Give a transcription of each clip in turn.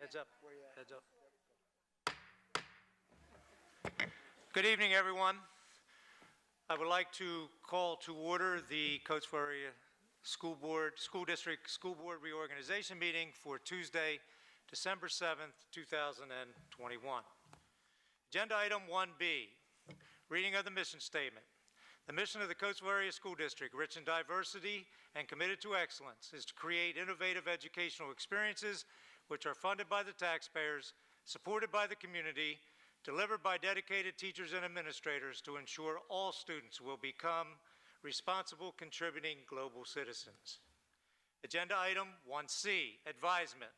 Heads up. Heads up. Good evening, everyone. I would like to call to order the Coatesville Area School District School Board Reorganization meeting for Tuesday, December 7th, 2021. Agenda item 1B, reading of the mission statement. The mission of the Coatesville Area School District, rich in diversity and committed to excellence, is to create innovative educational experiences which are funded by the taxpayers, supported by the community, delivered by dedicated teachers and administrators to ensure all students will become responsible, contributing global citizens. Agenda item 1C, advisement.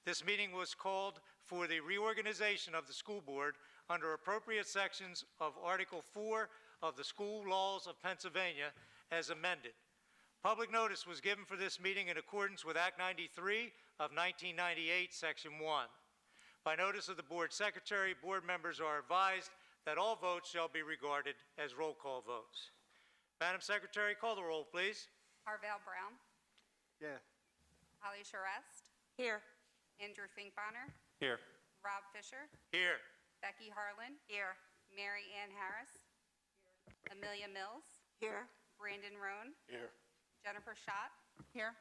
This meeting was called for the reorganization of the school board under appropriate sections of Article 4 of the School Laws of Pennsylvania as amended. Public notice was given for this meeting in accordance with Act 93 of 1998, Section 1. By notice of the board secretary, board members are advised that all votes shall be regarded as roll call votes. Madam Secretary, call the roll, please. Arvell Brown. Yeah. Holly Charest. Here. Andrew Finkbonner. Here. Rob Fisher. Here. Becky Harlan. Here. Mary Ann Harris. Here. Amelia Mills. Here. Brandon Roan. Here. Jennifer Schott. Here.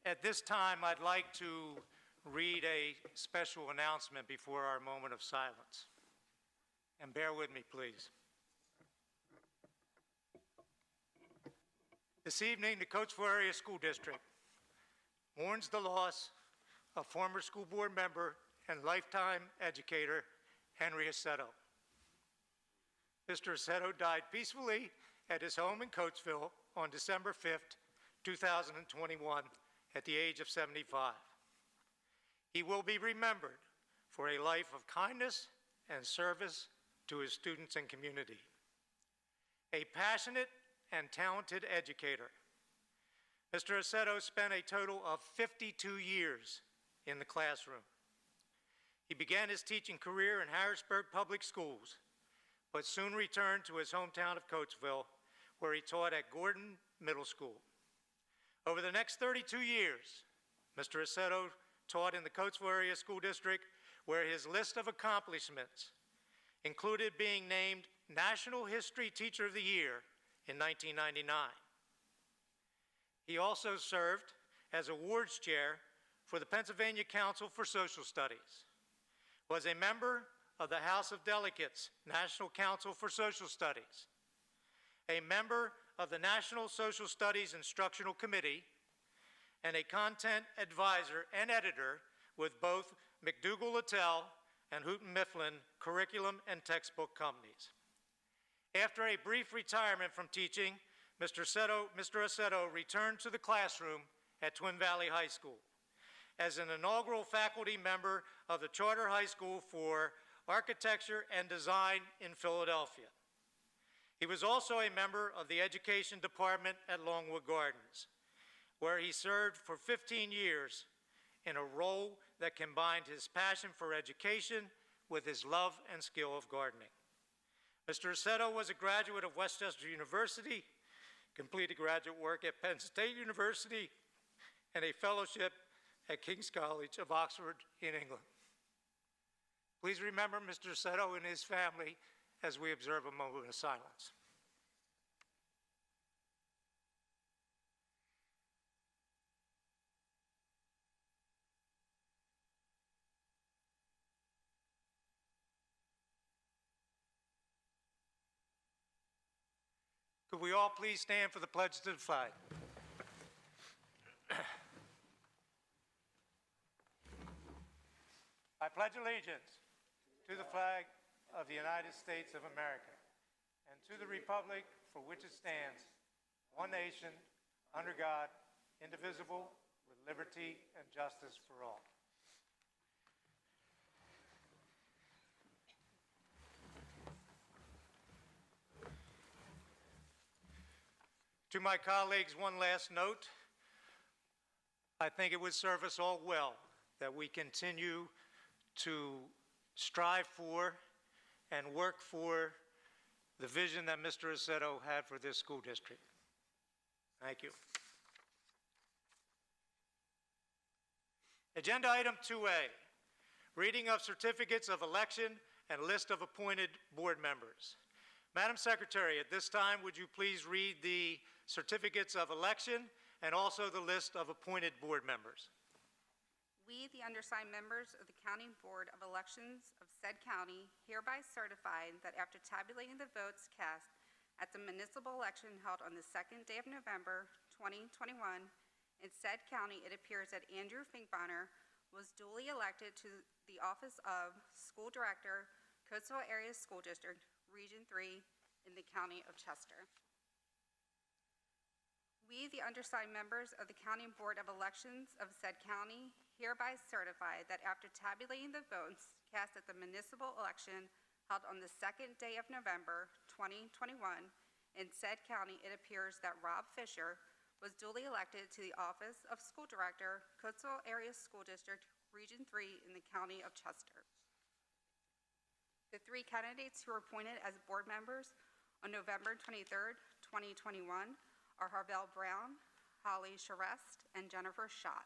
At this time, I'd like to read a special announcement before our moment of silence. And bear with me, please. This evening, the Coatesville Area School District mourns the loss of former school board member and lifetime educator, Henry Aceto. Mr. Aceto died peacefully at his home in Coatesville on December 5th, 2021, at the age of 75. He will be remembered for a life of kindness and service to his students and community. A passionate and talented educator, Mr. Aceto spent a total of 52 years in the classroom. He began his teaching career in Harrisburg Public Schools, but soon returned to his hometown of Coatesville, where he taught at Gordon Middle School. Over the next 32 years, Mr. Aceto taught in the Coatesville Area School District, where his list of accomplishments included being named National History Teacher of the Year in 1999. He also served as awards chair for the Pennsylvania Council for Social Studies, was a member of the House of Delegates National Council for Social Studies, a member of the National Social Studies Instructional Committee, and a content advisor and editor with both McDougall-Littell and Houghton Mifflin curriculum and textbook companies. After a brief retirement from teaching, Mr. Aceto returned to the classroom at Twin Valley High School as an inaugural faculty member of the Charter High School for Architecture and Design in Philadelphia. He was also a member of the Education Department at Longwood Gardens, where he served for 15 years in a role that combined his passion for education with his love and skill of gardening. Mr. Aceto was a graduate of Westchester University, completed graduate work at Penn State University, and a fellowship at King's College of Oxford in England. Please remember Mr. Aceto and his family as we observe a moment of silence. Could we all please stand for the pledge to the flag? I pledge allegiance to the flag of the United States of America and to the republic for which it stands, one nation, under God, indivisible, with liberty and justice for all. To my colleagues, one last note. I think it would serve us all well that we continue to strive for and work for the vision that Mr. Aceto had for this school district. Thank you. Agenda item 2A, reading of certificates of election and list of appointed board members. Madam Secretary, at this time, would you please read the certificates of election and also the list of appointed board members? We, the undersigned members of the County Board of Elections of said county, hereby certify that after tabulating the votes cast at the municipal election held on the second day of November 2021 in said county, it appears that Andrew Finkbonner was duly elected to the office of School Director, Coatesville Area School District, Region 3 in the County of Chester. We, the undersigned members of the County Board of Elections of said county, hereby certify that after tabulating the votes cast at the municipal election held on the second day of November 2021 in said county, it appears that Rob Fisher was duly elected to the office of School Director, Coatesville Area School District, Region 3 in the County of Chester. The three candidates who were appointed as board members on November 23rd, 2021 are Harvell Brown, Holly Charest, and Jennifer Schott.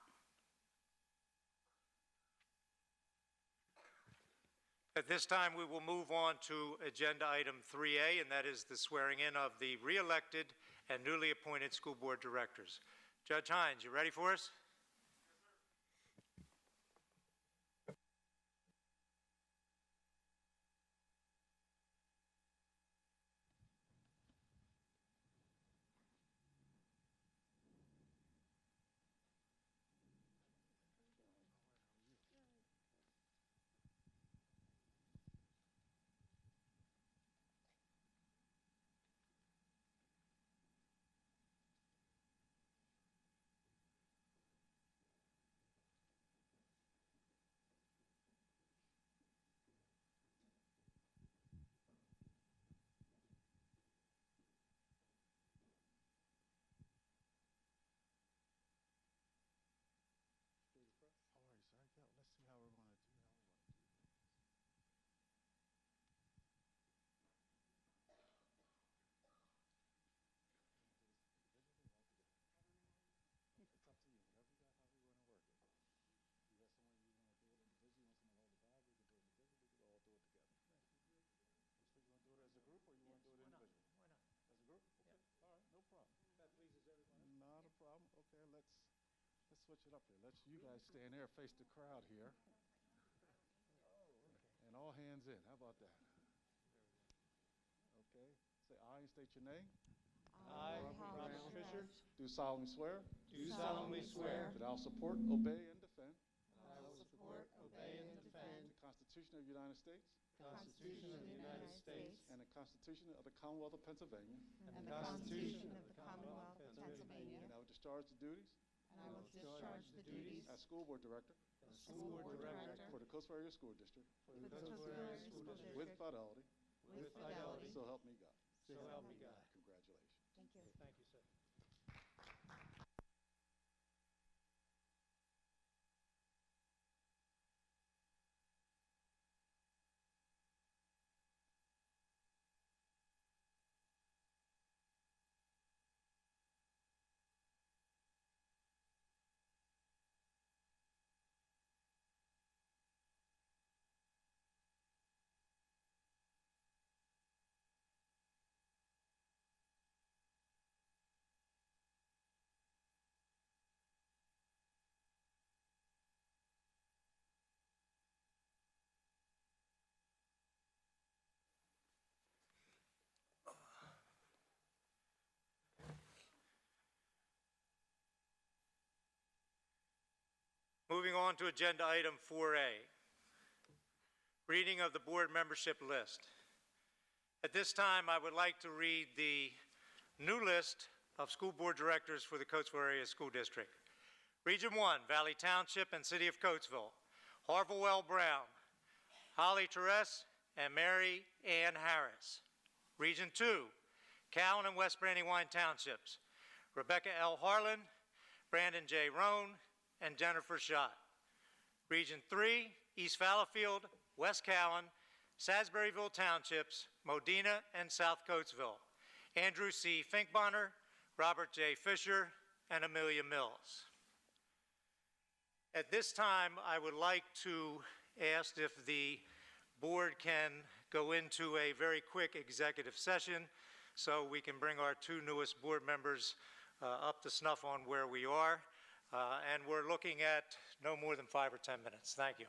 At this time, we will move on to agenda item 3A, and that is the swearing in of the re-elected and newly appointed school board directors. Judge Hines, you ready for us? Not a problem. Okay, let's switch it up here. You guys stand there, face the crowd here. And all hands in. How about that? Okay. Say aye and state your name. I, Robert Fisher, Do solemnly swear do solemnly swear that I will support, obey, and defend that I will support, obey, and defend the Constitution of the United States the Constitution of the United States and the Constitution of the Commonwealth of Pennsylvania, and the Constitution of the Commonwealth of Pennsylvania, and I will discharge the duties and I will discharge the duties as school board director as school board director for the Coatesville Area School District for the Coatesville Area School District with fidelity. with fidelity, So help me God. so help me God. Congratulations. Thank you, sir. Moving on to agenda item 4A, reading of the board membership list. At this time, I would like to read the new list of school board directors for the Coatesville Area School District. Region 1, Valley Township and City of Coatesville, Harvell L. Brown, Holly Charest, and Mary Ann Harris. Region 2, Cowan and West Brandywine Townships, Rebecca L. Harlan, Brandon J. Roan, and Jennifer Schott. Region 3, East Fallowfield, West Cowan, Salisburyville Townships, Modena, and South Coatesville, Andrew C. Finkbonner, Robert J. Fisher, and Amelia Mills. At this time, I would like to ask if the board can go into a very quick executive session so we can bring our two newest board members up to snuff on where we are. And we're looking at no more than 5 or 10 minutes. Thank you.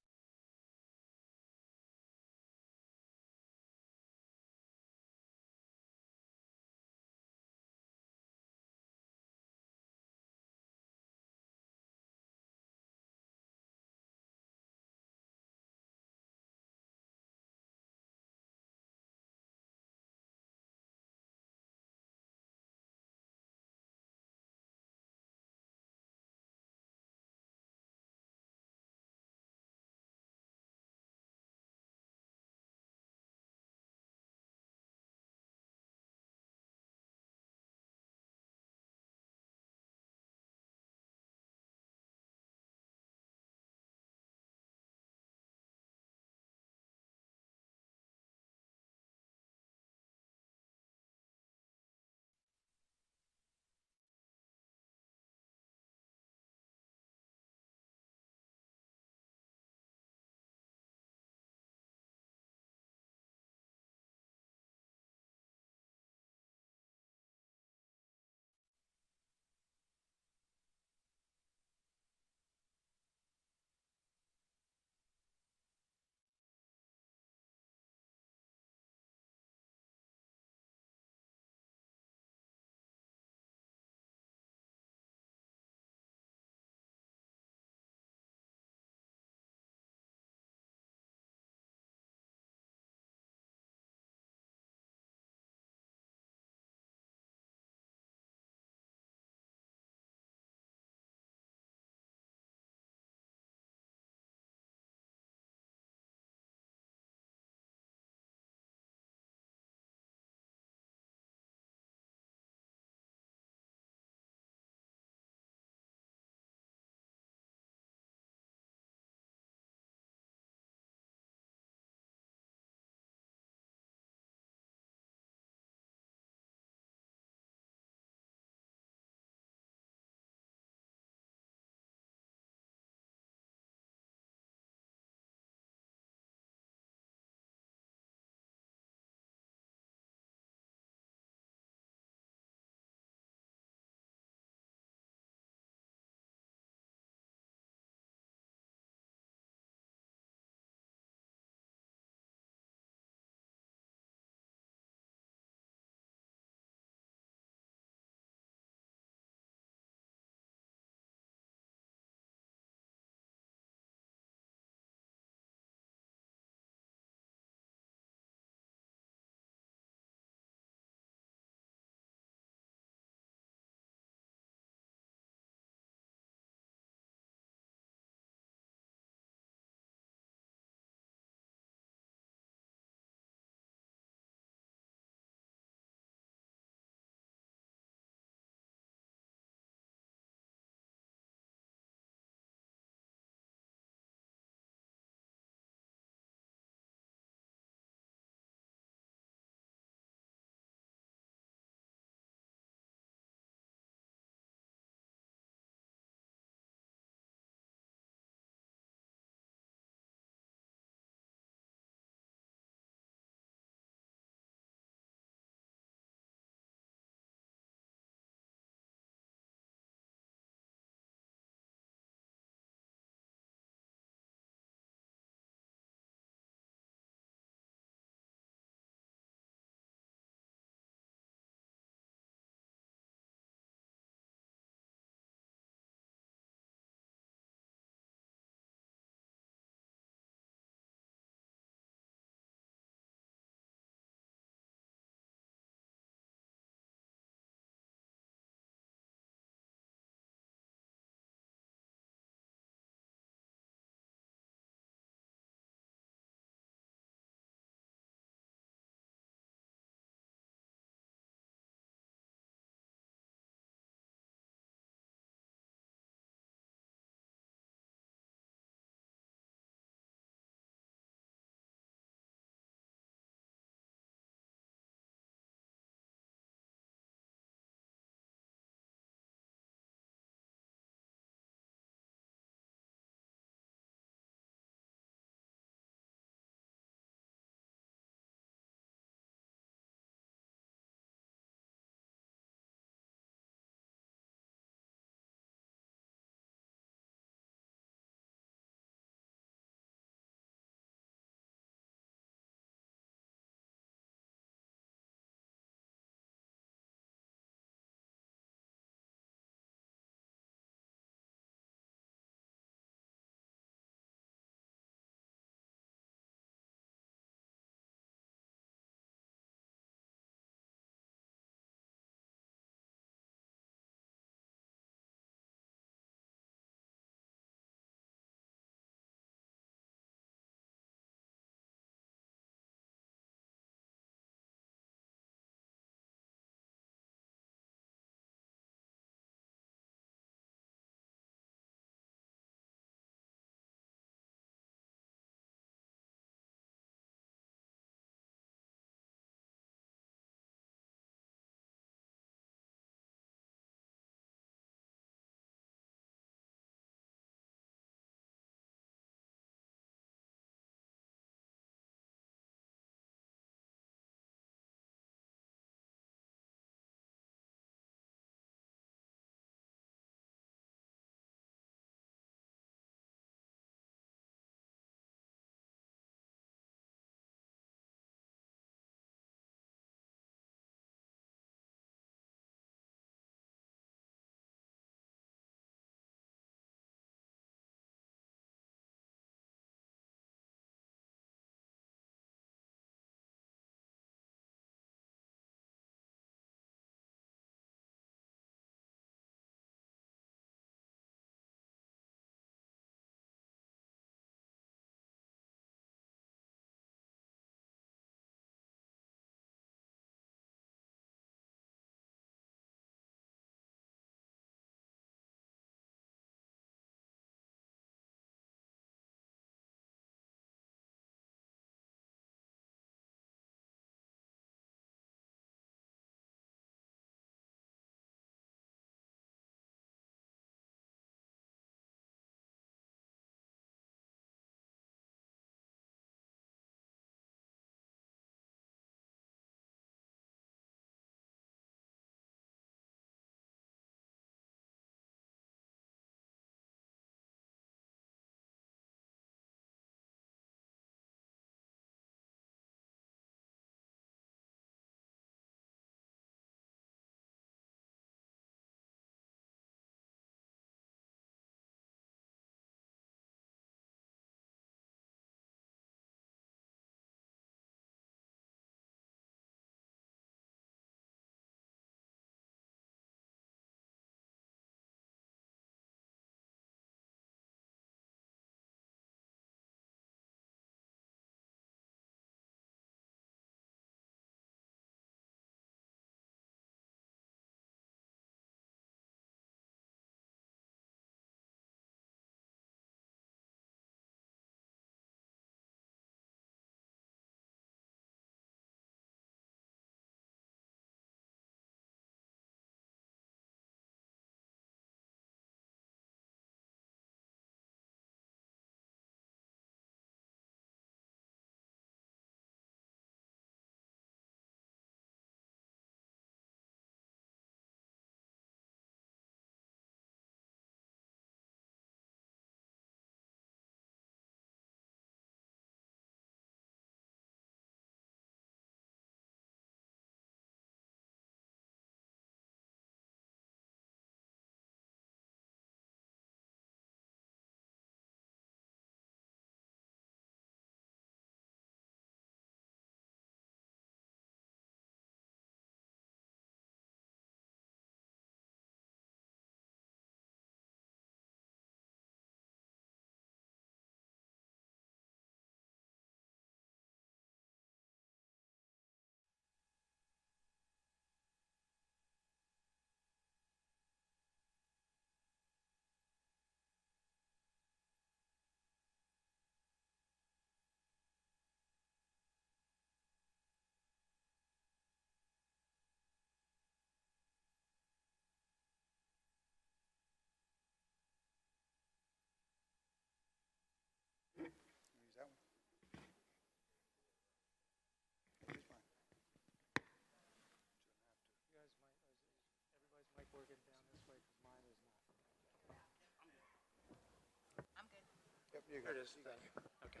There it is. Thank you. Okay.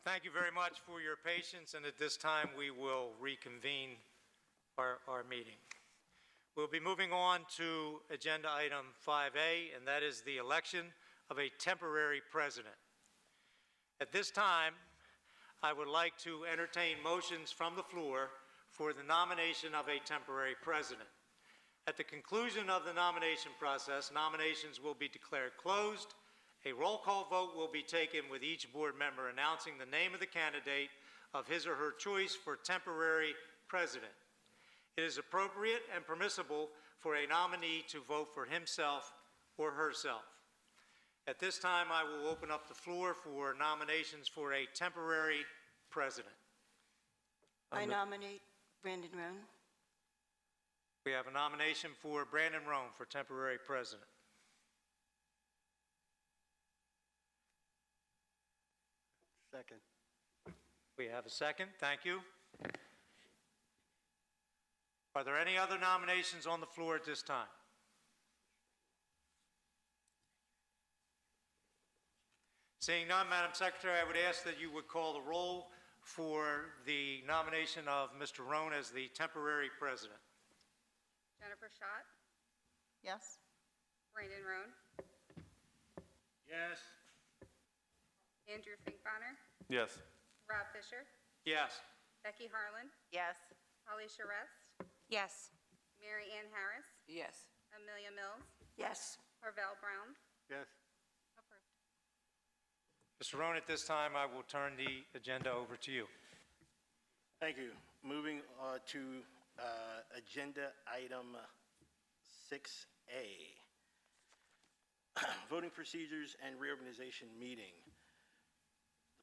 Thank you very much for your patience, and at this time, we will reconvene our meeting. We'll be moving on to agenda item 5A, and that is the election of a temporary president. At this time, I would like to entertain motions from the floor for the nomination of a temporary president. At the conclusion of the nomination process, nominations will be declared closed. A roll call vote will be taken with each board member announcing the name of the candidate of his or her choice for temporary president. It is appropriate and permissible for a nominee to vote for himself or herself. At this time, I will open up the floor for nominations for a temporary president. I nominate Brandon Roan. We have a nomination for Brandon Roan for temporary president. Second. We have a second. Thank you. Are there any other nominations on the floor at this time? Seeing none, Madam Secretary, I would ask that you would call the roll for the nomination of Mr. Roan as the temporary president. Jennifer Schott, Yes. Brandon Roan, Yes. Andrew Finkbonner, Yes. Rob Fisher, Yes. Becky Harlan, Yes. Alicia Rest, Yes. Mary Ann Harris, Yes. Amelia Mills, Yes. Harvell Brown. Yes. Approved. Mr. Roan, at this time, I will turn the agenda over to you. Thank you. Moving to agenda item 6A. Voting procedures and reorganization meeting.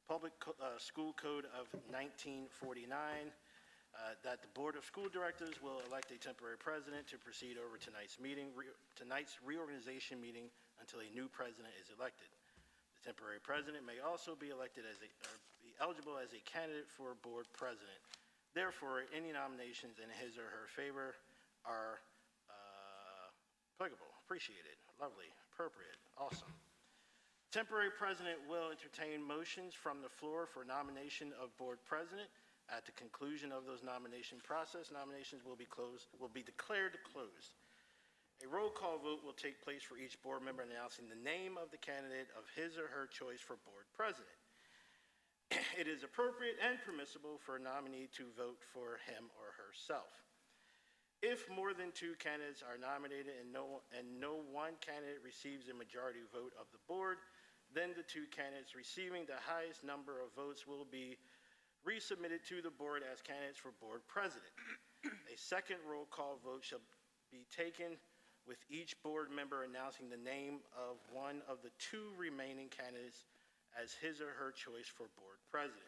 The Public School Code of 1949, that the Board of School Directors will elect a temporary president to proceed over tonight's reorganization meeting until a new president is elected. The temporary president may also be elected or be eligible as a candidate for board president. Therefore, any nominations in his or her favor are applicable, appreciated, lovely, appropriate, awesome. Temporary president will entertain motions from the floor for nomination of board president. At the conclusion of those nomination process, nominations will be declared closed. A roll call vote will take place for each board member announcing the name of the candidate of his or her choice for board president. It is appropriate and permissible for a nominee to vote for him or herself. If more than two candidates are nominated and no one candidate receives a majority vote of the board, then the two candidates receiving the highest number of votes will be resubmitted to the board as candidates for board president. A second roll call vote shall be taken with each board member announcing the name of one of the two remaining candidates as his or her choice for board president.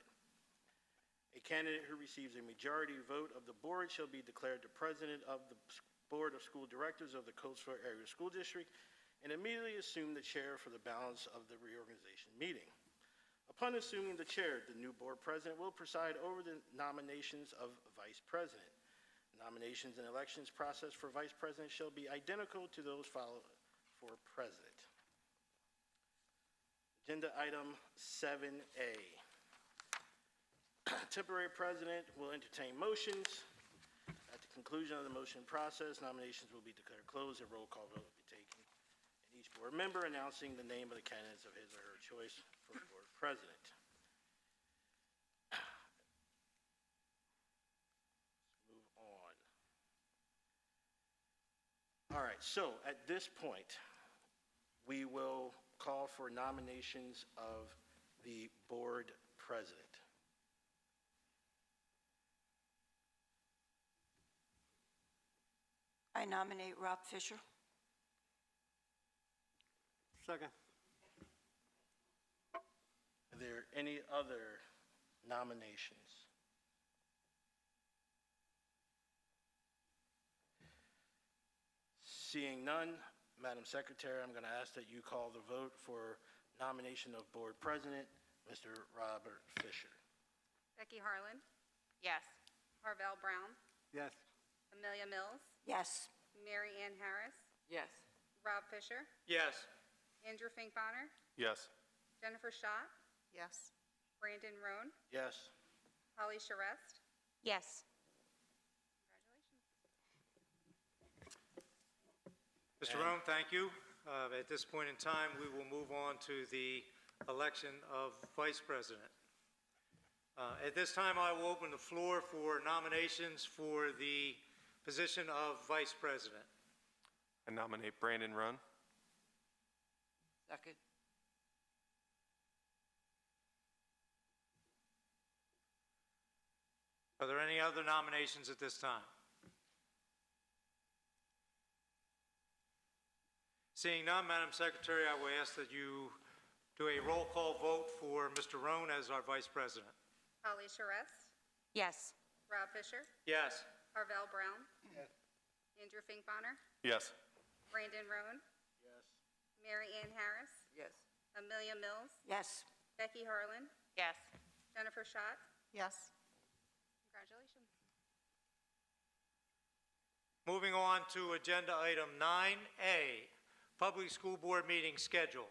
A candidate who receives a majority vote of the board shall be declared the president of the Board of School Directors of the Coatesville Area School District and immediately assume the chair for the balance of the reorganization meeting. Upon assuming the chair, the new board president will preside over the nominations of vice president. Nominations and elections process for vice president shall be identical to those followed for president. Agenda item 7A. Temporary president will entertain motions. At the conclusion of the motion process, nominations will be declared closed. A roll call vote will be taken. And each board member announcing the name of the candidates of his or her choice for board president. Let's move on. All right, so at this point, we will call for nominations of the board president. I nominate Rob Fisher. Second. Are there any other nominations? Seeing none, Madam Secretary, I'm going to ask that you call the vote for nomination of board president, Mr. Robert Fisher. Becky Harlan, Yes. Harvell Brown, Yes. Amelia Mills, Yes. Mary Ann Harris, Yes. Rob Fisher, Yes. Andrew Finkbonner, Yes. Jennifer Schott, Yes. Brandon Roan, Yes. Holly Charest. Yes. Mr. Roan, thank you. At this point in time, we will move on to the election of Vice President. At this time, I will open the floor for nominations for the position of Vice President. I nominate Brandon Roan. Second. Are there any other nominations at this time? Seeing none, Madam Secretary, I will ask that you do a roll call vote for Mr. Roan as our Vice President. Holly Charest, Yes. Rob Fisher, Yes. Harvell Brown. Andrew Finkbonner, Yes. Brandon Roan, Yes. Mary Ann Harris, Yes. Amelia Mills, Yes. Becky Harlan, Yes. Jennifer Schott. Yes. Congratulations. Moving on to agenda item 9A, Public School Board Meeting Schedule.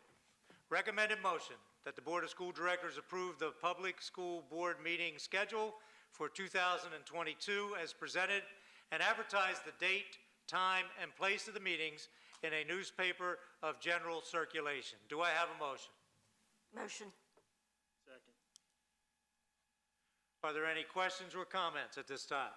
Recommended motion that the Board of School Directors approve the Public School Board Meeting Schedule for 2022 as presented and advertise the date, time, and place of the meetings in a newspaper of general circulation. Do I have a motion? Motion. Second. Are there any questions or comments at this time?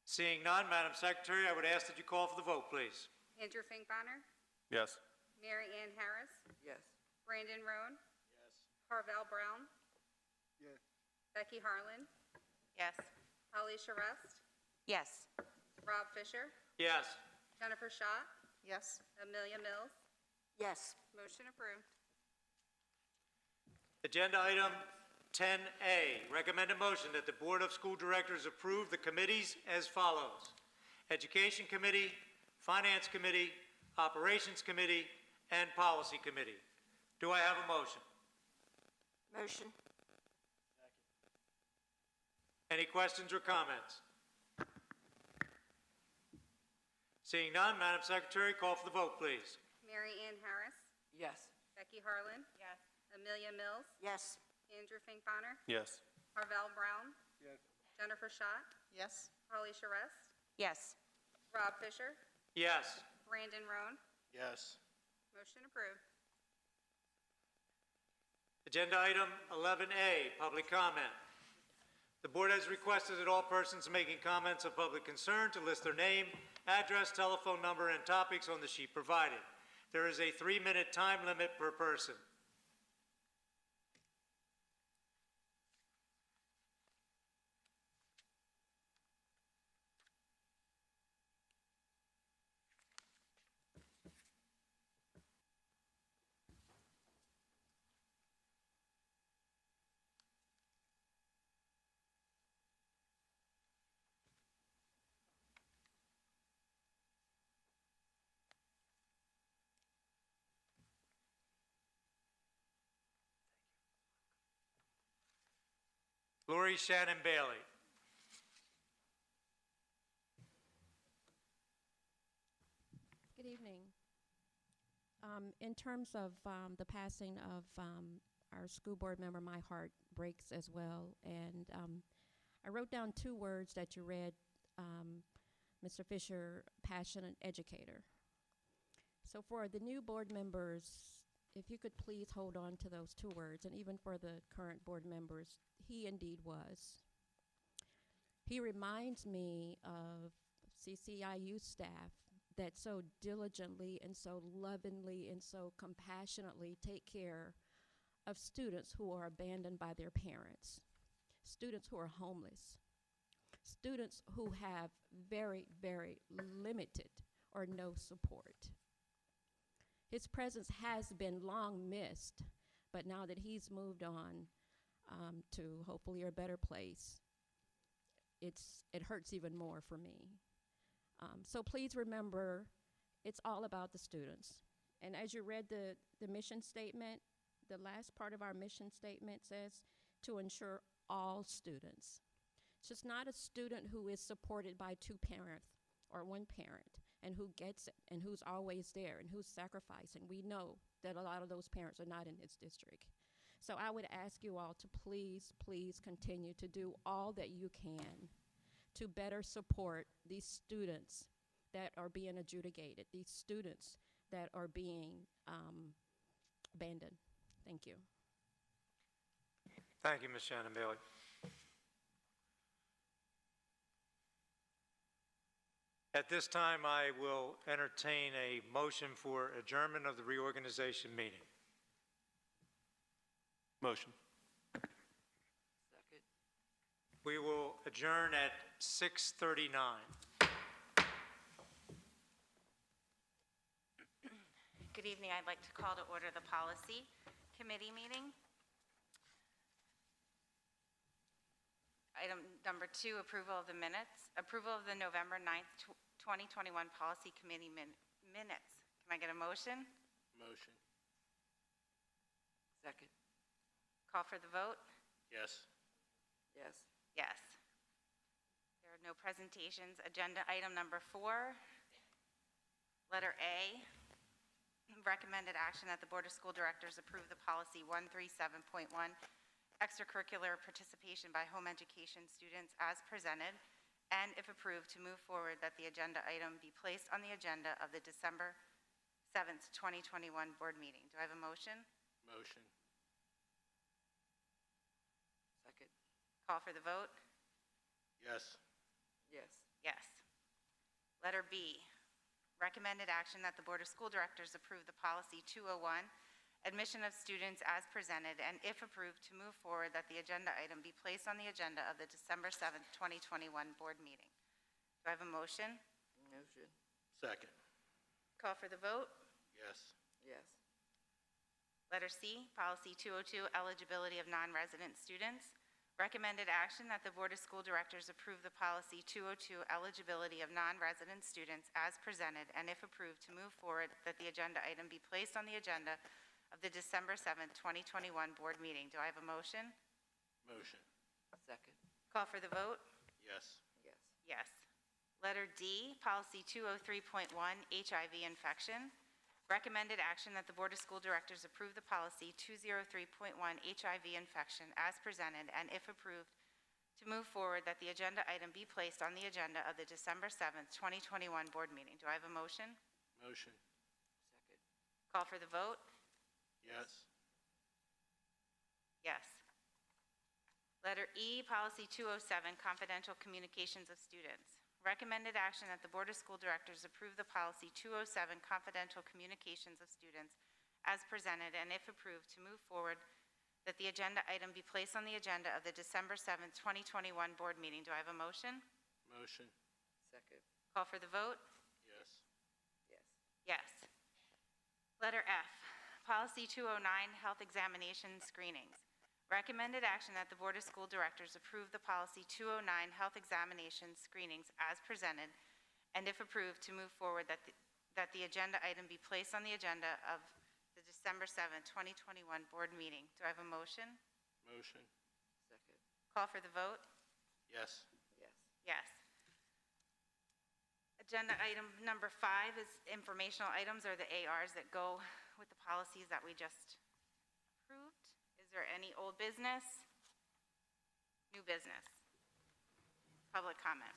Seeing none, Madam Secretary, I would ask that you call for the vote, please. Andrew Finkbonner, Yes. Mary Ann Harris, Yes. Brandon Roan, Yes. Harvell Brown, Yes. Becky Harlan, Yes. Holly Charest, Yes. Rob Fisher, Yes. Jennifer Schott, Yes. Amelia Mills. Yes. Motion approved. Agenda item 10A, recommended motion that the Board of School Directors approve the committees as follows: Education Committee, Finance Committee, Operations Committee, and Policy Committee. Do I have a motion? Motion. Any questions or comments? Seeing none, Madam Secretary, call for the vote, please. Mary Ann Harris, Yes. Becky Harlan, Yes. Amelia Mills, Yes. Andrew Finkbonner, Yes. Harvell Brown, Yes. Jennifer Schott, Yes. Holly Charest, Yes. Rob Fisher, Yes. Brandon Roan. Yes. Motion approved. Agenda item 11A, public comment. The board has requested that all persons making comments of public concern to list their name, address, telephone number, and topics on the sheet provided. There is a 3-minute time limit per person. Lori Shannon Bailey. Good evening. In terms of the passing of our school board member, my heart breaks as well. And I wrote down 2 words that you read, Mr. Fisher, passionate educator. So for the new board members, if you could please hold on to those 2 words, and even for the current board members, he indeed was. He reminds me of CCIU staff that so diligently and so lovingly and so compassionately take care of students who are abandoned by their parents, students who are homeless, students who have very, very limited or no support. His presence has been long missed, but now that he's moved on to hopefully a better place, it hurts even more for me. So please remember, it's all about the students. And as you read the mission statement, the last part of our mission statement says to ensure all students. just not a student who is supported by two parents or one parent and who gets it and who's always there and who's sacrificing. We know that a lot of those parents are not in this district. So I would ask you all to please, please continue to do all that you can to better support these students that are being adjudicated, these students that are being abandoned. Thank you. Thank you, Ms. Shannon Bailey. At this time, I will entertain a motion for adjournment of the reorganization meeting. Motion. We will adjourn at 6:39. Good evening. I'd like to call to order the Policy Committee meeting. Item number 2, approval of the minutes. Approval of the November 9th, 2021 Policy Committee minutes. Can I get a motion? Motion. Second. Call for the vote? Yes. Yes. Yes. There are no presentations. Agenda item number 4, letter A. Recommended action that the Board of School Directors approve the policy 137.1, extracurricular participation by home education students as presented, and if approved, to move forward that the agenda item be placed on the agenda of the December 7th, 2021 board meeting. Do I have a motion? Motion. Second. Call for the vote? Yes. Yes. Yes. Letter B, recommended action that the Board of School Directors approve the policy 201, admission of students as presented, and if approved, to move forward that the agenda item be placed on the agenda of the December 7th, 2021 board meeting. Do I have a motion? Motion. Second. Call for the vote? Yes. Yes. Letter C, policy 202, eligibility of non-resident students. Recommended action that the Board of School Directors approve the policy 202, eligibility of non-resident students as presented, and if approved, to move forward that the agenda item be placed on the agenda of the December 7th, 2021 board meeting. Do I have a motion? Motion. Second. Call for the vote? Yes. Yes. Yes. Letter D, policy 203.1, HIV infection. Recommended action that the Board of School Directors approve the policy 203.1, HIV infection as presented, and if approved, to move forward that the agenda item be placed on the agenda of the December 7th, 2021 board meeting. Do I have a motion? Motion. Second. Call for the vote? Yes. Yes. Letter E, policy 207, confidential communications of students. Recommended action that the Board of School Directors approve the policy 207, confidential communications of students as presented, and if approved, to move forward that the agenda item be placed on the agenda of the December 7th, 2021 board meeting. Do I have a motion? Motion. Second. Call for the vote? Yes. Yes. Yes. Letter F, policy 209, health examination screenings. Recommended action that the Board of School Directors approve the policy 209, health examination screenings as presented, and if approved, to move forward that the agenda item be placed on the agenda of the December 7th, 2021 board meeting. Do I have a motion? Motion. Second. Call for the vote? Yes. Yes. Yes. Agenda item number 5 is informational items, or the ARs that go with the policies that we just approved. Is there any old business? New business? Public comment?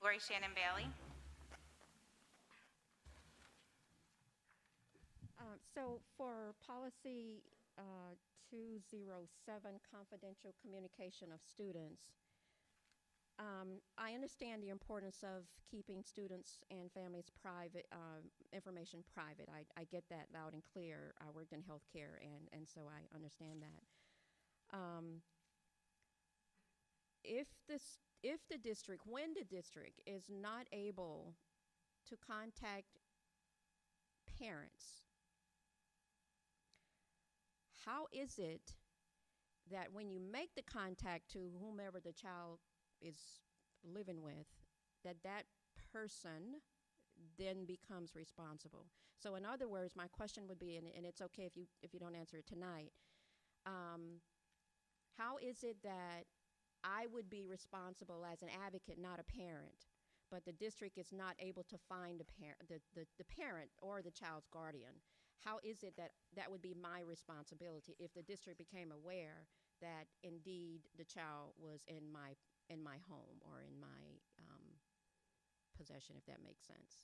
Lori Shannon Bailey. So for policy 207, confidential communication of students, I understand the importance of keeping students and families' private information private. I get that loud and clear. I worked in healthcare, and so I understand that. If the district, when the district is not able to contact parents how is it that when you make the contact to whomever the child is living with, that that person then becomes responsible? So in other words, my question would be, and it's okay if you don't answer it tonight, how is it that I would be responsible as an advocate, not a parent, but the district is not able to find the parent or the child's guardian? How is it that that would be my responsibility if the district became aware that indeed the child was in my home or in my possession, if that makes sense?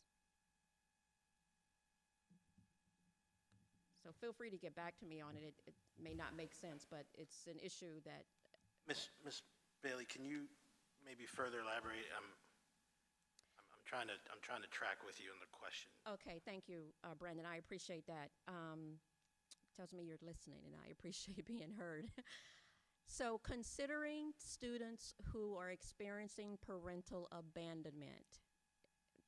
So feel free to get back to me on it. It may not make sense, but it's an issue that. Ms. Bailey, can you maybe further elaborate? I'm trying to track with you on the question. Okay, thank you, Brandon. I appreciate that. Tells me you're listening, and I appreciate being heard. So considering students who are experiencing parental abandonment,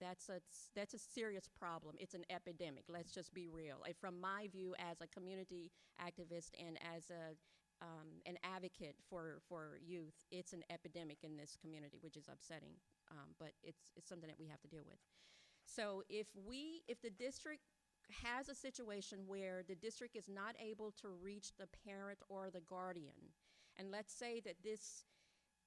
that's a serious problem. It's an epidemic. Let's just be real. From my view as a community activist and as an advocate for youth, it's an epidemic in this community, which is upsetting, but it's something that we have to deal with. So if the district has a situation where the district is not able to reach the parent or the guardian, and let's say that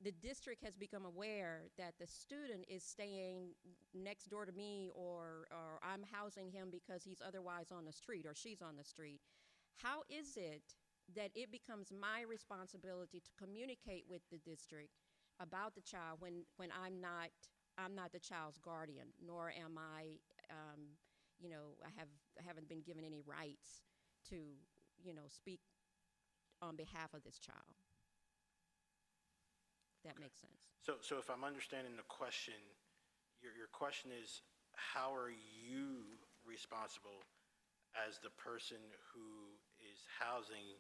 the district has become aware that the student is staying next door to me, or I'm housing him because he's otherwise on the street or she's on the street, how is it that it becomes my responsibility to communicate with the district about the child when I'm not the child's guardian, nor am I, I haven't been given any rights to, speak on behalf of this child? If that makes sense. So if I'm understanding the question, your question is, how are you responsible as the person who is housing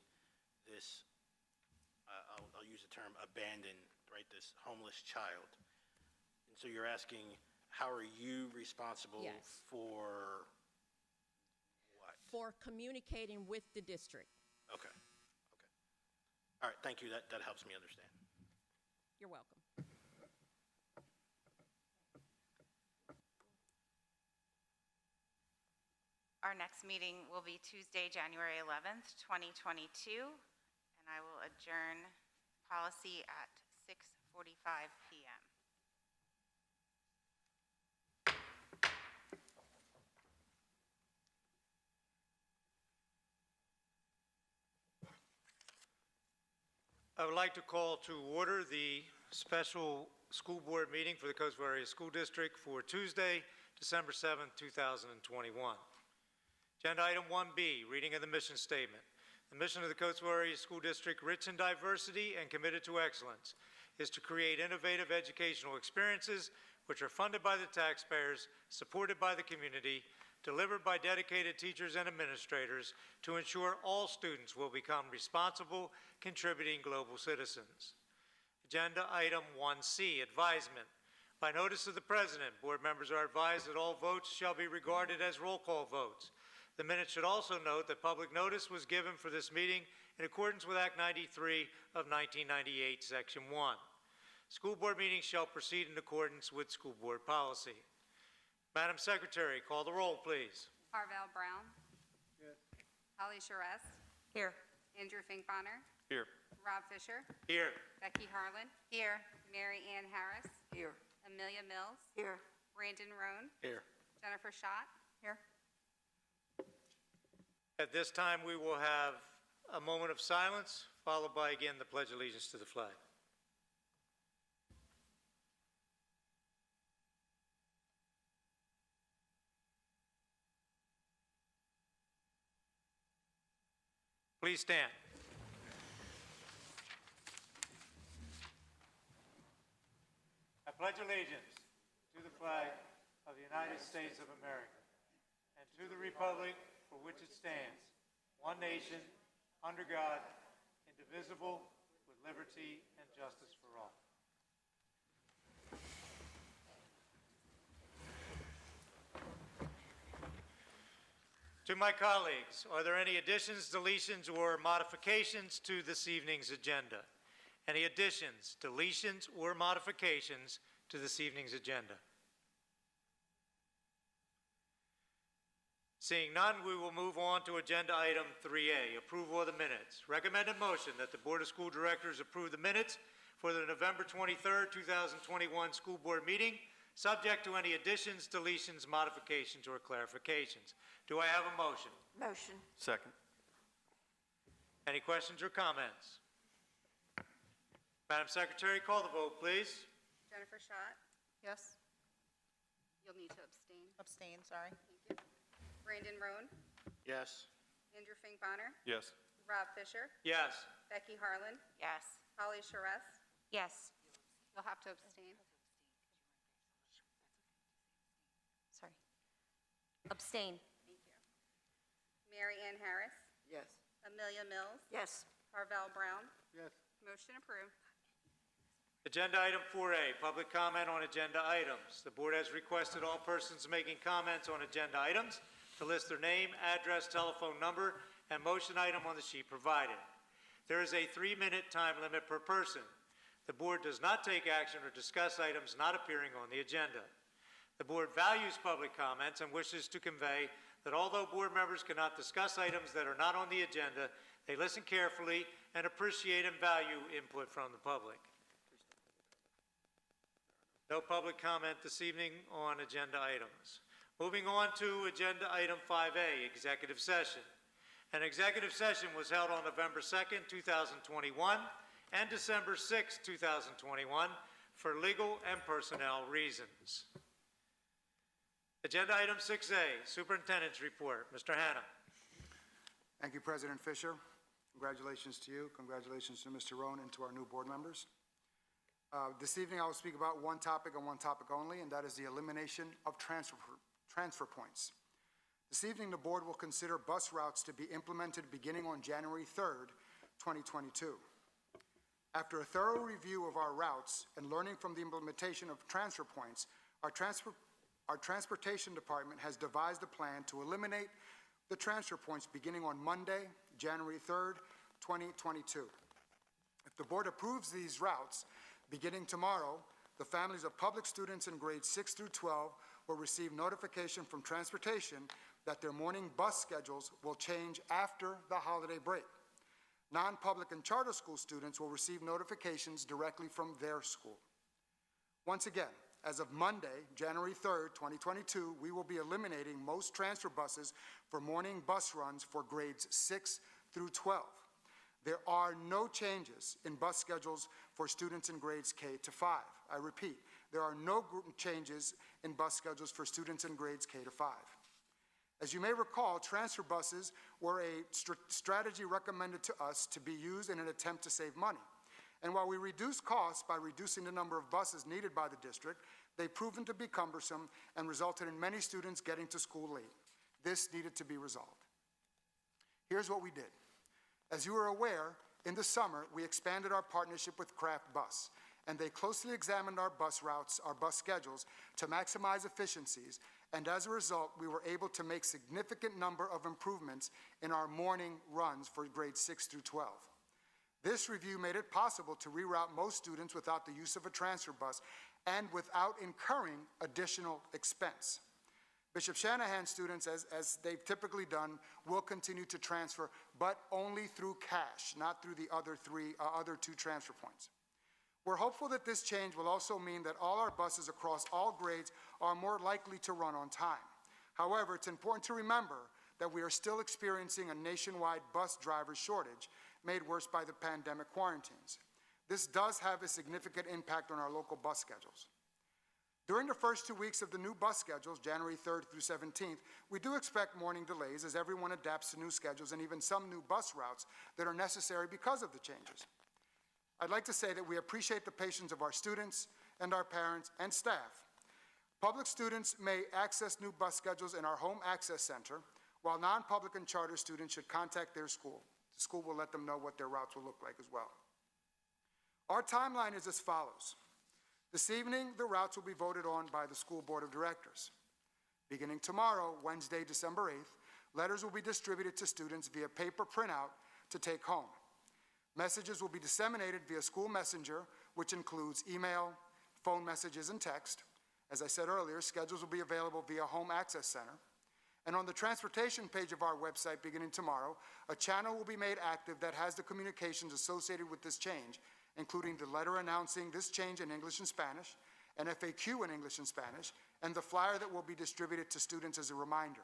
this, I'll use the term abandoned, right, this homeless child? And so you're asking, how are you responsible? Yes. For what? For communicating with the district. Okay. All right, thank you. That helps me understand. You're welcome. Our next meeting will be Tuesday, January 11th, 2022, and I will adjourn policy at 6:45 p.m. I would like to call to order the special school board meeting for the Coatesville Area School District for Tuesday, December 7th, 2021. Agenda item 1B, reading of the mission statement. The mission of the Coatesville Area School District, rich in diversity and committed to excellence, is to create innovative educational experiences which are funded by the taxpayers, supported by the community, delivered by dedicated teachers and administrators to ensure all students will become responsible, contributing global citizens. Agenda item 1C, advisement. By notice of the President, board members are advised that all votes shall be regarded as roll call votes. The minutes should also note that public notice was given for this meeting in accordance with Act 93 of 1998, Section 1. School board meetings shall proceed in accordance with school board policy. Madam Secretary, call the roll, please. Arvell Brown. Here. Holly Charest. Here. Andrew Finkbonner. Here. Rob Fisher. Here. Becky Harlan. Here. Mary Ann Harris. Here. Amelia Mills. Here. Brandon Roan. Here. Jennifer Schott. Here. At this time, we will have a moment of silence, followed by, again, the Pledge of Allegiance to the flag. Please stand. I pledge allegiance to the flag of the United States of America and to the republic for which it stands, one nation, under God, indivisible, with liberty and justice for all. To my colleagues, are there any additions, deletions, or modifications to this evening's agenda? Any additions, deletions, or modifications to this evening's agenda? Seeing none, we will move on to agenda item 3A, approval of the minutes. Recommended motion that the Board of School Directors approve the minutes for the November 23rd, 2021 school board meeting, subject to any additions, deletions, modifications, or clarifications. Do I have a motion? Motion. Second. Any questions or comments? Madam Secretary, call the vote, please. Jennifer Schott? Yes. You'll need to abstain. Abstain, sorry. Thank you. Brandon Roan? Yes. Andrew Fink Bonner? Yes. Rob Fisher? Yes. Becky Harlan? Yes. Holly Charest? Yes. You'll have to abstain. Sorry. Abstain. Thank you. Mary Ann Harris? Yes. Amelia Mills? Yes. Carvel Brown? Yes. Motion approved. Agenda item 4A, public comment on agenda items. The board has requested all persons making comments on agenda items to list their name, address, telephone number, and motion item on the sheet provided. There is a 3-minute time limit per person. The board does not take action or discuss items not appearing on the agenda. The board values public comments and wishes to convey that although board members cannot discuss items that are not on the agenda, they listen carefully and appreciate and value input from the public. No public comment this evening on agenda items. Moving on to agenda item 5A, executive session. An executive session was held on November 2nd, 2021 and December 6th, 2021 for legal and personnel reasons. Agenda item 6A, Superintendent's report. Mr. Hanna. Thank you, President Fisher. Congratulations to you. Congratulations to Mr. Rohn and to our new board members. This evening, I will speak about one topic and one topic only, and that is the elimination of transfer points. This evening, the board will consider bus routes to be implemented beginning on January 3rd, 2022. After a thorough review of our routes and learning from the implementation of transfer points, our transportation department has devised a plan to eliminate the transfer points beginning on Monday, January 3rd, 2022. If the board approves these routes, beginning tomorrow, the families of public students in grades 6 through 12 will receive notification from transportation that their morning bus schedules will change after the holiday break. Non-public and charter school students will receive notifications directly from their school. Once again, as of Monday, January 3rd, 2022, we will be eliminating most transfer buses for morning bus runs for grades 6 through 12. There are no changes in bus schedules for students in grades K to 5. I repeat, there are no changes in bus schedules for students in grades K to 5. As you may recall, transfer buses were a strategy recommended to us to be used in an attempt to save money. And while we reduced costs by reducing the number of buses needed by the district, they've proven to be cumbersome and resulted in many students getting to school late. This needed to be resolved. Here's what we did. As you are aware, in the summer, we expanded our partnership with Craft Bus, and they closely examined our bus routes, our bus schedules, to maximize efficiencies, and as a result, we were able to make significant number of improvements in our morning runs for grades 6 through 12. This review made it possible to reroute most students without the use of a transfer bus and without incurring additional expense. Bishop Shanahan students, as they've typically done, will continue to transfer, but only through cash, not through the other two transfer points. We're hopeful that this change will also mean that all our buses across all grades are more likely to run on time. However, it's important to remember that we are still experiencing a nationwide bus driver shortage, made worse by the pandemic quarantines. This does have a significant impact on our local bus schedules. During the first 2 weeks of the new bus schedules, January 3rd through 17th, we do expect morning delays as everyone adapts to new schedules and even some new bus routes that are necessary because of the changes. I'd like to say that we appreciate the patience of our students and our parents and staff. Public students may access new bus schedules in our home access center, while non-public and charter students should contact their school. The school will let them know what their routes will look like as well. Our timeline is as follows. This evening, the routes will be voted on by the school board of directors. Beginning tomorrow, Wednesday, December 8th, Letters will be distributed to students via paper printout to take home. Messages will be disseminated via school messenger, which includes email, phone messages, and text. As I said earlier, schedules will be available via Home Access Center. And on the transportation page of our website beginning tomorrow, a channel will be made active that has the communications associated with this change, including the letter announcing this change in English and Spanish, an FAQ in English and Spanish, and the flyer that will be distributed to students as a reminder.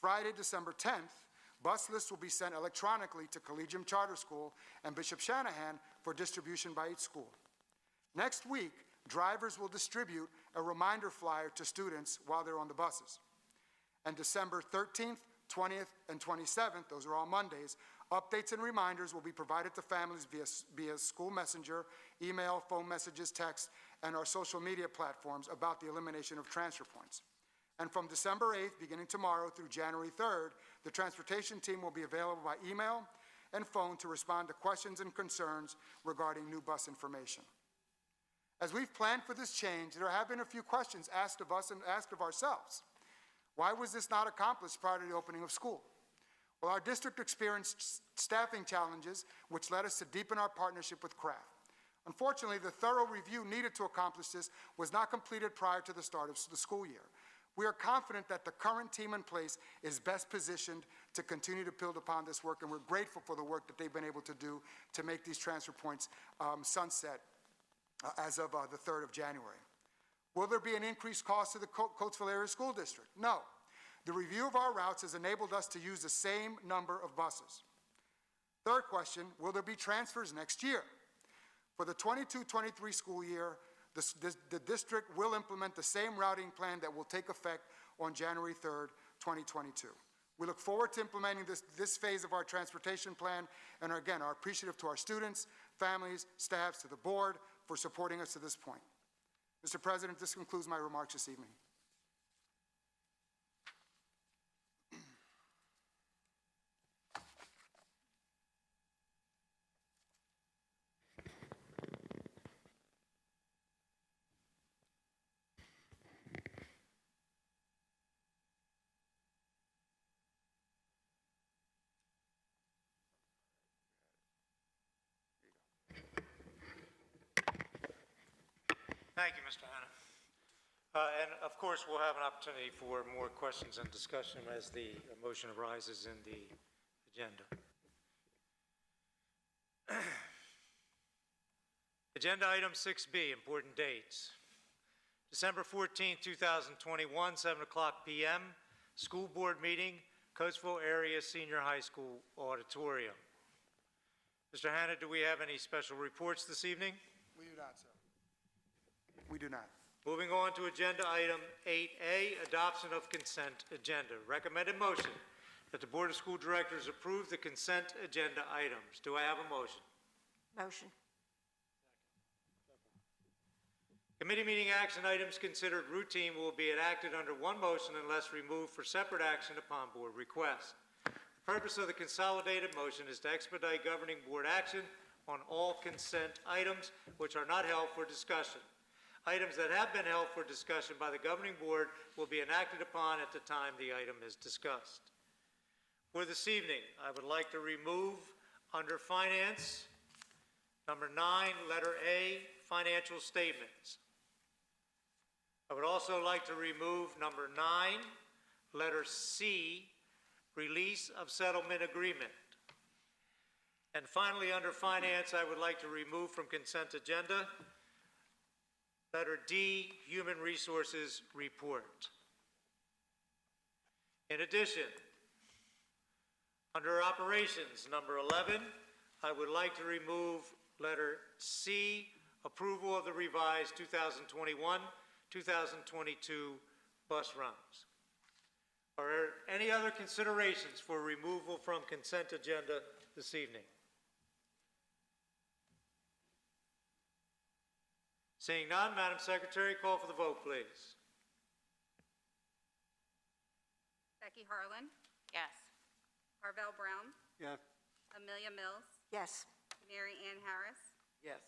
Friday, December 10th, bus lists will be sent electronically to Collegium Charter School and Bishop Shanahan for distribution by each school. Next week, drivers will distribute a reminder flyer to students while they're on the buses. And December 13th, 20th, and 27th, those are all Mondays, updates and reminders will be provided to families via school messenger, email, phone messages, text, and our social media platforms about the elimination of transfer points. And from December 8th, beginning tomorrow through January 3rd, the transportation team will be available by email and phone to respond to questions and concerns regarding new bus information. As we've planned for this change, there have been a few questions asked of us and asked of ourselves. Why was this not accomplished prior to the opening of school? Well, our district experienced staffing challenges, which led us to deepen our partnership with CRAFT. Unfortunately, the thorough review needed to accomplish this was not completed prior to the start of the school year. We are confident that the current team in place is best positioned to continue to build upon this work, and we're grateful for the work that they've been able to do to make these transfer points sunset as of the 3rd of January. Will there be an increased cost to the Coatesville Area School District? No. The review of our routes has enabled us to use the same number of buses. Third question, will there be transfers next year? For the 22-23 school year, the district will implement the same routing plan that will take effect on January 3rd, 2022. We look forward to implementing this phase of our transportation plan, and again, are appreciative to our students, families, staffs, to the board for supporting us to this point. Mr. President, this concludes my remarks this evening. Thank you, Mr. Hanna. And of course, we'll have an opportunity for more questions and discussion as the motion arises in the agenda. Agenda item 6B, important dates. December 14, 2021, 7 o'clock p.m., school board meeting, Coatesville Area Senior High School Auditorium. Mr. Hanna, do we have any special reports this evening? We do not, sir. We do not. Moving on to agenda item 8A, adoption of consent agenda. Recommended motion that the Board of School Directors approve the consent agenda items. Do I have a motion? Motion. Committee meeting action items considered routine will be enacted under one motion unless removed for separate action upon board request. The purpose of the consolidated motion is to expedite governing board action on all consent items which are not held for discussion. Items that have been held for discussion by the governing board will be enacted upon at the time the item is discussed. For this evening, I would like to remove under finance, number 9, letter A, financial statements. I would also like to remove number 9, letter C, release of settlement agreement. And finally, under finance, I would like to remove from consent agenda letter D, Human Resources Report. In addition, under Operations, number 11, I would like to remove letter C, Approval of the revised 2021-2022 bus runs. Are there any other considerations for removal from consent agenda this evening? Seeing none, Madam Secretary, call for the vote, please. Becky Harlan, Yes. Carvel Brown, Yes. Amelia Mills, Yes. Mary Ann Harris, Yes.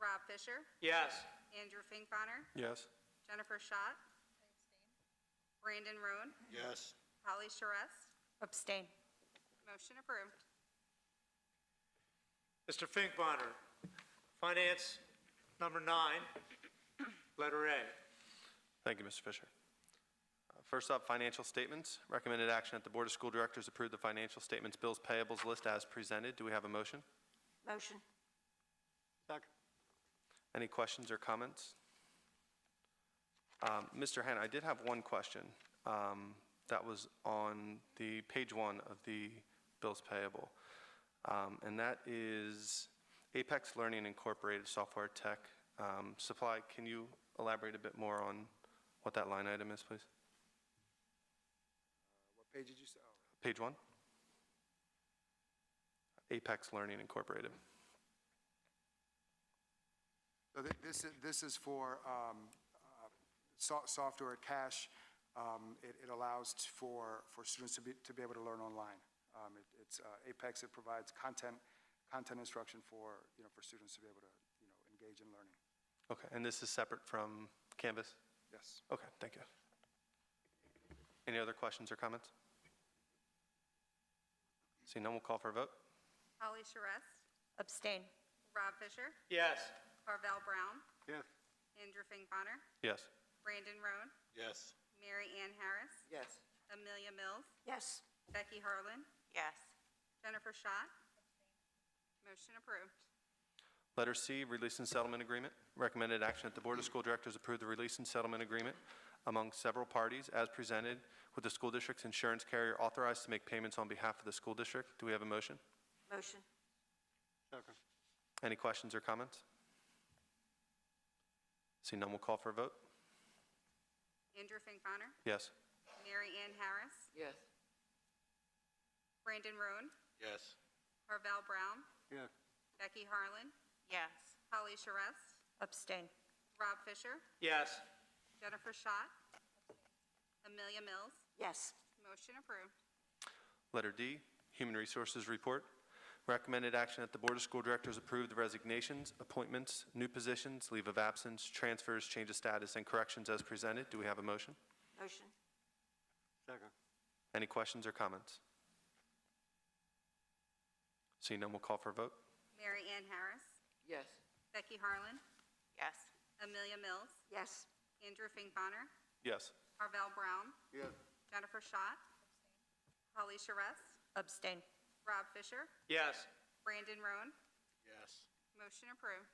Rob Fisher, Yes. Andrew Finkbonner, Yes. Jennifer Schott, Brandon Roan, Yes. Holly Charest. Abstain. Motion approved. Mr. Finkbeiner, Finance number 9, letter A. Thank you, Mr. Fisher. First up, financial statements. Recommended action that the Board of School Directors approve the financial statements, bills, payables list as presented. Do we have a motion? Motion. Second. Any questions or comments? Mr. Hanna, I did have one question that was on the page 1 of the bills payable, and that is Apex Learning Incorporated Software Tech Supply. Can you elaborate a bit more on what that line item is, please? What page did you say? Oh. Page 1. Apex Learning Incorporated. So this is for software at cash. It allows for students to be able to learn online. It's Apex. It provides content instruction for students to be able to engage in learning. Okay, and this is separate from Canvas? Yes. Okay, thank you. Any other questions or comments? Seeing none, we'll call for a vote. Holly Charest. Abstain. Rob Fisher. Yes. Carvel Brown. Yes. Andrew Finkbeiner. Yes. Brandon Roan. Yes. Mary Ann Harris. Yes. Amelia Mills. Yes. Becky Harlan. Yes. Jennifer Schott. Motion approved. Letter C, release and settlement agreement. Recommended action that the Board of School Directors approve the release and settlement agreement among several parties as presented with the school district's insurance carrier authorized to make payments on behalf of the school district. Do we have a motion? Motion. Second. Any questions or comments? Seeing none, we'll call for a vote. Andrew Finkbeiner. Yes. Mary Ann Harris. Yes. Brandon Roan. Yes. Carvel Brown. Yes. Becky Harlan. Yes. Holly Charest. Abstain. Rob Fisher. Yes. Jennifer Schott. Amelia Mills. Yes. Motion approved. Letter D, Human Resources Report. Recommended action that the Board of School Directors approve the resignations, appointments, new positions, leave of absence, transfers, change of status, and corrections as presented. Do we have a motion? Motion. Second. Any questions or comments? Seeing none, we'll call for a vote. Mary Ann Harris. Yes. Becky Harlan. Yes. Amelia Mills. Yes. Andrew Finkbeiner. Yes. Carvel Brown. Yes. Jennifer Schott. Holly Charest. Abstain. Rob Fisher. Yes. Brandon Roan. Yes. Motion approved.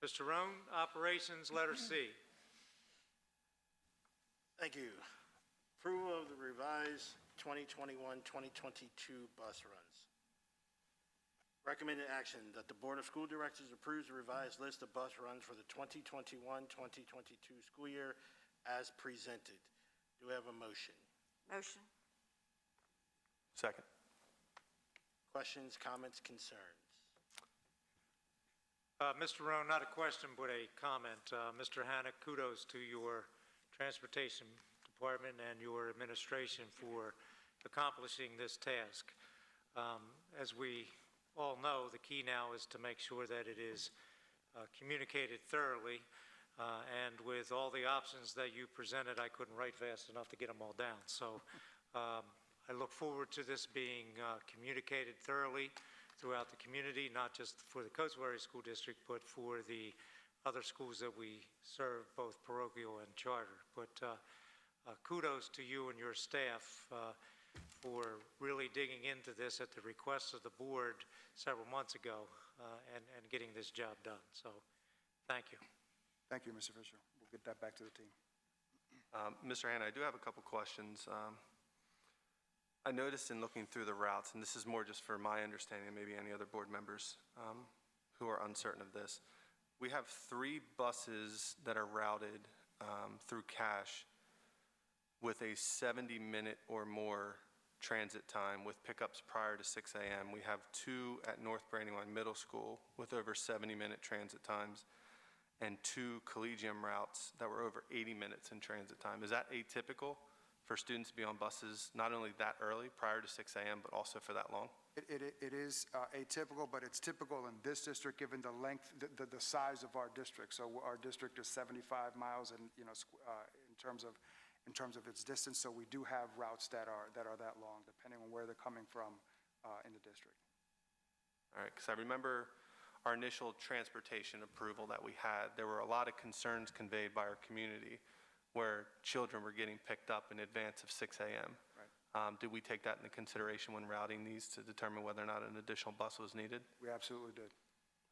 Mr. Roan, Operations, letter C. Thank you. Approval of the revised 2021-2022 bus runs. Recommended action that the Board of School Directors approves the revised list of bus runs for the 2021-2022 school year as presented. Do we have a motion? Motion. Second. Questions, comments, concerns? Mr. Roan, not a question, but a comment. Mr. Hanna, kudos to your Transportation Department and your administration for accomplishing this task. As we all know, the key now is to make sure that it is communicated thoroughly, and with all the options that you presented, I couldn't write fast enough to get them all down. So I look forward to this being communicated thoroughly throughout the community, not just for the Coatesbury School District, but for the other schools that we serve, both parochial and charter. But kudos to you and your staff for really digging into this at the request of the board several months ago and getting this job done. So thank you. Thank you, Mr. Fisher. We'll get that back to the team. Mr. Hanna, I do have a couple questions. I noticed in looking through the routes, and this is more just for my understanding, maybe any other board members who are uncertain of this, we have 3 buses that are routed through Cache with a 70-minute or more transit time with pickups prior to 6 a.m. We have 2 at North Brandywine Middle School with over 70-minute transit times and 2 Collegium routes that were over 80 minutes in transit time. Is that atypical for students to be on buses not only that early, prior to 6 a.m., but also for that long? It is atypical, but it's typical in this district given the length, the size of our district. So our district is 75 miles in terms of in terms of its distance, so we do have routes that are that long, depending on where they're coming from in the district. All right, because I remember our initial transportation approval that we had, there were a lot of concerns conveyed by our community where children were getting picked up in advance of 6 a.m. Right. Did we take that into consideration when routing these to determine whether or not an additional bus was needed? We absolutely did.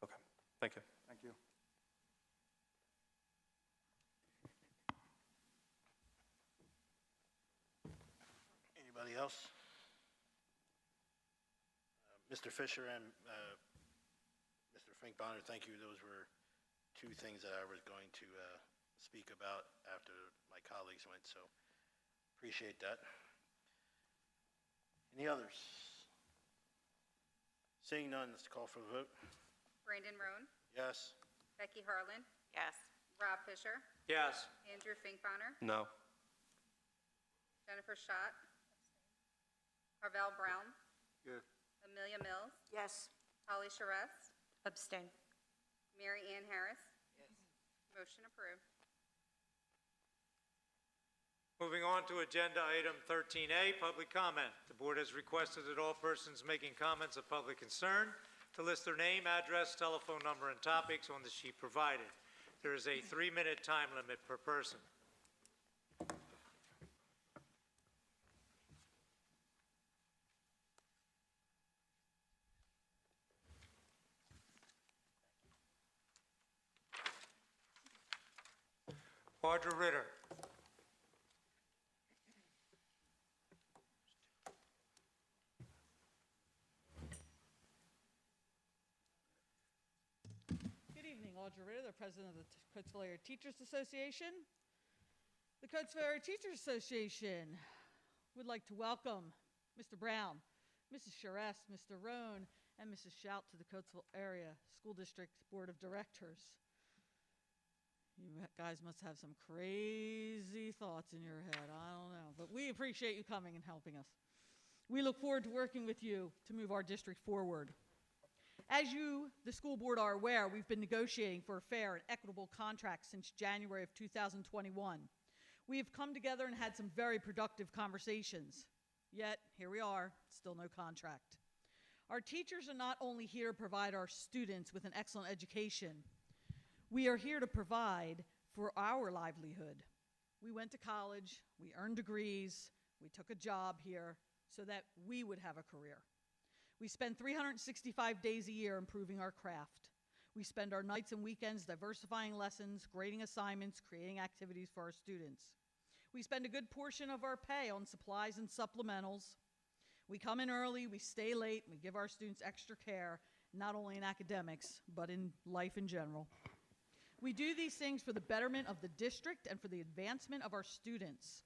Okay, thank you. Thank you. Anybody else? Mr. Fisher and Mr. Fink-Bonner, thank you. Those were two things that I was going to speak about after my colleagues went, so appreciate that. Any others? Seeing none, let's call for the vote. Brandon Roan, Yes? Becky Harlan, Yes. Rob Fisher, Yes. Andrew Finkbonner, No. Jennifer Schott, Marvell Brown, Yes. Amelia Mills, Yes. Holly Charest, Abstain. Mary Ann Harris. Yes. Motion approved. Moving on to Agenda Item 13A, Public Comment. The Board has requested that all persons making comments of public concern to list their name, address, telephone number, and topics on the sheet provided. There is a 3-minute time limit per person. Audra Ritter. Good evening, Audra Ritter, the president of the Coatesville Area Teachers Association. The Coatesville Area Teachers Association would like to welcome Mr. Brown, Mrs. Charest, Mr. Roan, and Mrs. Shout to the Coatesville Area School District Board of Directors. You guys must have some crazy thoughts in your head. I don't know. But we appreciate you coming and helping us. We look forward to working with you to move our district forward. As you, the school board, are aware, we've been negotiating for a fair and equitable contract since January of 2021. We have come together and had some very productive conversations. Yet, here we are, still no contract. Our teachers are not only here to provide our students with an excellent education, we are here to provide for our livelihood. We went to college, we earned degrees, we took a job here so that we would have a career. We spend 365 days a year improving our craft. We spend our nights and weekends diversifying lessons, grading assignments, creating activities for our students. We spend a good portion of our pay on supplies and supplementals. We come in early, we stay late, we give our students extra care, not only in academics, but in life in general. We do these things for the betterment of the district and for the advancement of our students.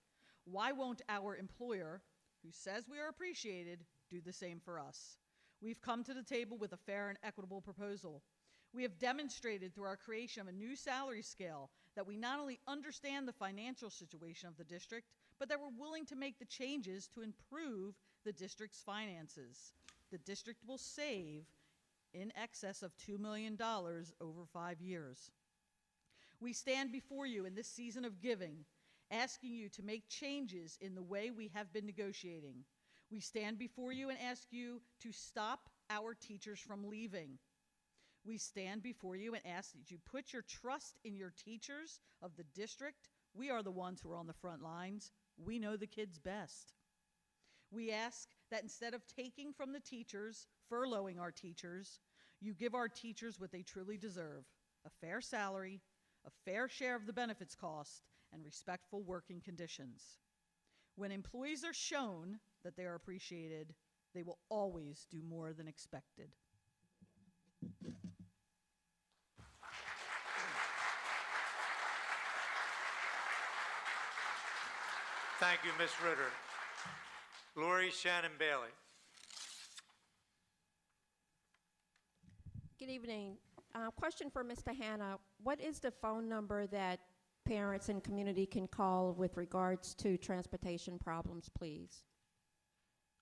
Why won't our employer, who says we are appreciated, do the same for us? We've come to the table with a fair and equitable proposal. We have demonstrated through our creation of a new salary scale that we not only understand the financial situation of the district, but that we're willing to make the changes to improve the district's finances. The district will save in excess of $2 million over 5 years. We stand before you in this season of giving, asking you to make changes in the way we have been negotiating. We stand before you and ask you to stop our teachers from leaving. We stand before you and ask that you put your trust in your teachers of the district. We are the ones who are on the front lines. We know the kids best. We ask that instead of taking from the teachers, furloughing our teachers, you give our teachers what they truly deserve: a fair salary, a fair share of the benefits cost, and respectful working conditions. When employees are shown that they are appreciated, they will always do more than expected. Thank you, Ms. Ritter. Lori Shannon Bailey. Good evening. Question for Mr. Hanna. What is the phone number that parents and community can call with regards to transportation problems, please?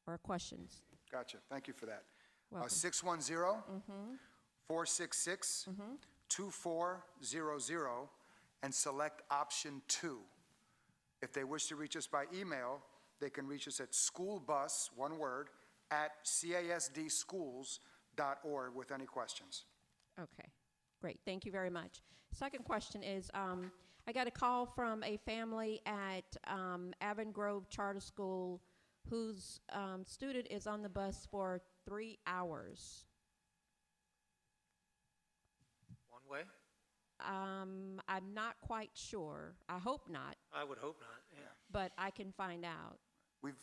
Or questions? Gotcha. Thank you for that. Welcome. 610-466-2400 and select option 2. If they wish to reach us by email, they can reach us at schoolbus, one word, @casdschools.org with any questions. Okay, great. Thank you very much. Second question is, I got a call from a family at Avon Grove Charter School whose student is on the bus for 3 hours. One way? I'm not quite sure. I hope not, I would hope not, yeah. but I can find out. We've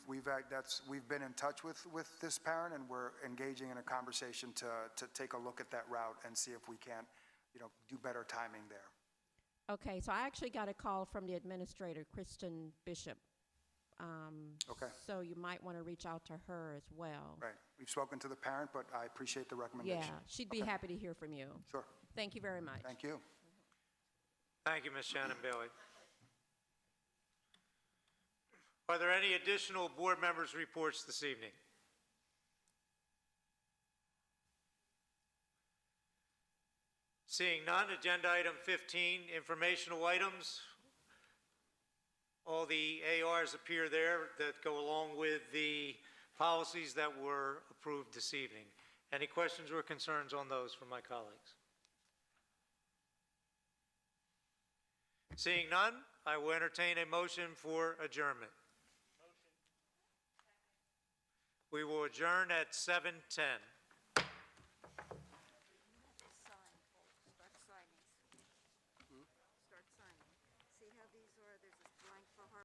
been in touch with this parent, and we're engaging in a conversation to take a look at that route and see if we can't, do better timing there. Okay, so I actually got a call from the administrator, Kristen Bishop. Okay. So you might want to reach out to her as well. Right. We've spoken to the parent, but I appreciate the recommendation. Yeah, she'd be happy to hear from you. Sure. Thank you very much. Thank you. Thank you, Ms. Shannon Bailey. Are there any additional board members' reports this evening? Seeing none, agenda item 15, informational items. All the ARs appear there that go along with the policies that were approved this evening. Any questions or concerns on those from my colleagues? Seeing none, I will entertain a motion for adjournment. We will adjourn at 7:10. Start signing. See how these are? There's a